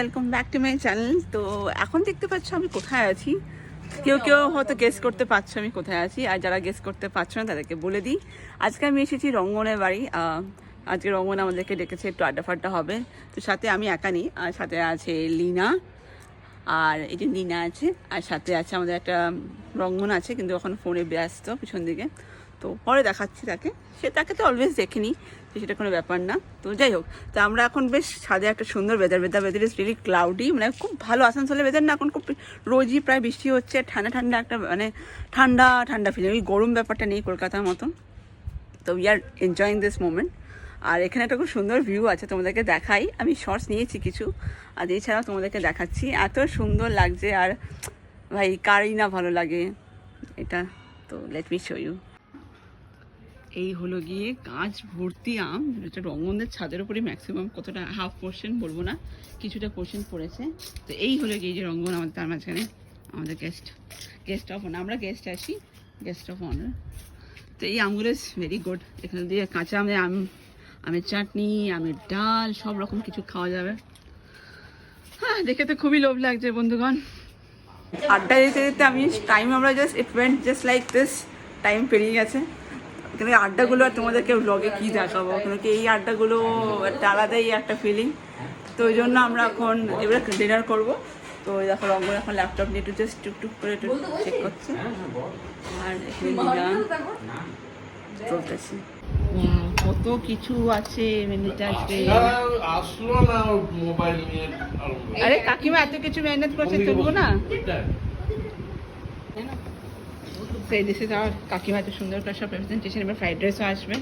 Welcome back to my channel. তো এখন দেখতে পাচ্ছ আমি কোথায় আছি। কেউ কেউ হয়তো গেস করতে পারছো আমি কোথায় আছি, আর যারা গেস করতে পারছো না তাদেরকে বলে দিই। আজকে আমি এসেছি রঙ্গনের বাড়ি। আজকে রঙ্গন আমাদেরকে ডেকেছে, একটু আড্ডা ফাড্ডা হবে। তো সাথে আমি একা নেই, আর সাথে আছে লীনা, আর এই যে নীনা আছে, আর সাথে আছে আমাদের একটা রঙ্গন আছে, কিন্তু এখন ফোনে ব্যস্ত পিছন দিকে। তো পরে দেখাচ্ছি তাকে, তাকে তো অলওয়েজ দেখিনি, তো সেটা কোনো ব্যাপার না। তো যাই হোক, তো আমরা এখন বেশ ছাদে একটা সুন্দর ওয়েদার ইজ রিয়েলি ক্লাউডি, মানে খুব ভালো আসানসোলের ওয়েদার না, এখন খুব রোজই প্রায় বৃষ্টি হচ্ছে, ঠান্ডা ঠান্ডা একটা মানে ঠান্ডা ঠান্ডা ফিলিং, ওই গরম ব্যাপারটা নেই কলকাতার মতন। তো we are enjoying this moment. আর এখানে একটা খুব সুন্দর ভিউ আছে, তোমাদেরকে দেখাই। আমি শর্টস নিয়েছি কিছু, আর এছাড়াও তোমাদেরকে দেখাচ্ছি। এত সুন্দর লাগছে, আর ভাই কারই না ভালো লাগে এটা। তো লেট মি শো ইউ। এই হলো গিয়ে গাছ ভর্তি আম, যেটা রঙ্গনদের ছাদের উপরে ম্যাক্সিমাম, কতটা হাফ পোর্শন বলবো না, কিছুটা পোর্শন পড়েছে। তো এই হলো গিয়ে যে রঙ্গন, আমাদের তার মাঝখানে আমাদের গেস্ট অফ অনার, আমরা গেস্ট আসি, গেস্ট অফ অনার। তো এই আমগুলো ইজ ভেরি গুড। এখানে দিয়ে কাঁচা আমের চাটনি, আমের ডাল, সব রকম কিছু খাওয়া যাবে। হ্যাঁ, দেখে তো খুবই লোভ লাগছে বন্ধুগণ। আড্ডা দিতে দিতে আমি আমরা it went just like this, time পেরিয়ে গেছে। কিন্তু আড্ডাগুলো আর তোমাদেরকে ব্লগে কী দেখাবো, কিন্তু এই আড্ডাগুলো একটা আলাদাই একটা ফিলিং। তো ওই জন্য আমরা এখন এবারে ডিনার করবো। তো দেখো রঙ্গন এখন ল্যাপটপ নিয়ে একটু জাস্ট টুকটুক করে একটু চেক করছে, আর এখানে চলতেছে। কত কিছু আছে মেনুতে আজকে। আরে কাকিমা এত কিছু মেহনত করছে, তুলবো না? সেই দিস ইজ আওয়ার কাকিমা, এত সুন্দর করে সব প্রেজেন্টেশন। এবার ফ্রাইড রাইসও আসবে।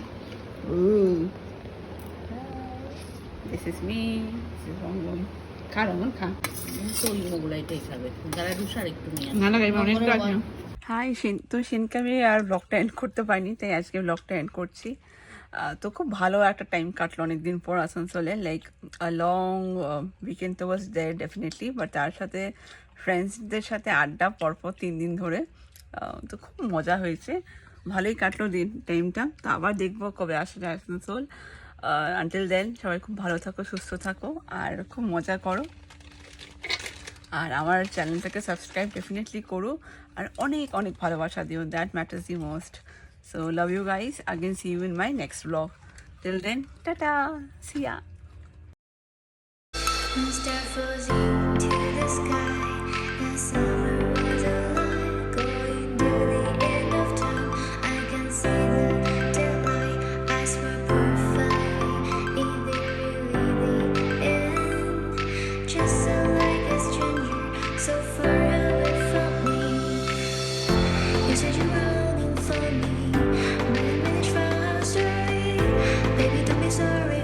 This is me, this is Rangan. খা রঙ্গন, খা। না না, অনেকটা আছে। হাই তো সেনকে আমি আর ব্লগটা এন্ড করতে পারিনি, তাই আজকে ব্লগটা এন্ড করছি। তো খুব ভালো একটা টাইম কাটলো অনেকদিন পর আসানসোলে, লাইক লং উইকেন্ড তো ওয়াজ দেয়ার ডেফিনেটলি, বাট তার সাথে ফ্রেন্ডসদের সাথে আড্ডা পরপর 3 দিন ধরে। তো খুব মজা হয়েছে, ভালোই কাটলো টাইমটা। তো আবার দেখবো কবে আসা যায় আসানসোল। আনটিল দেন সবাই খুব ভালো থাকো, সুস্থ থাকো, আর খুব মজা করো। আর আমার চ্যানেলটাকে সাবস্ক্রাইব ডেফিনেটলি করো, আর অনেক অনেক ভালোবাসা দিও, that matters the most. So love you guys. Again, see you in my next vlog. Till then, ta-ta. See ya. Star frozen to the sky. The summer was alive, going to the end of time. I can see the daylight. Eyes were perfect. Is it really the end? Just so like a stranger, so far away from me. You said you were longing for me. Baby, don't be sorry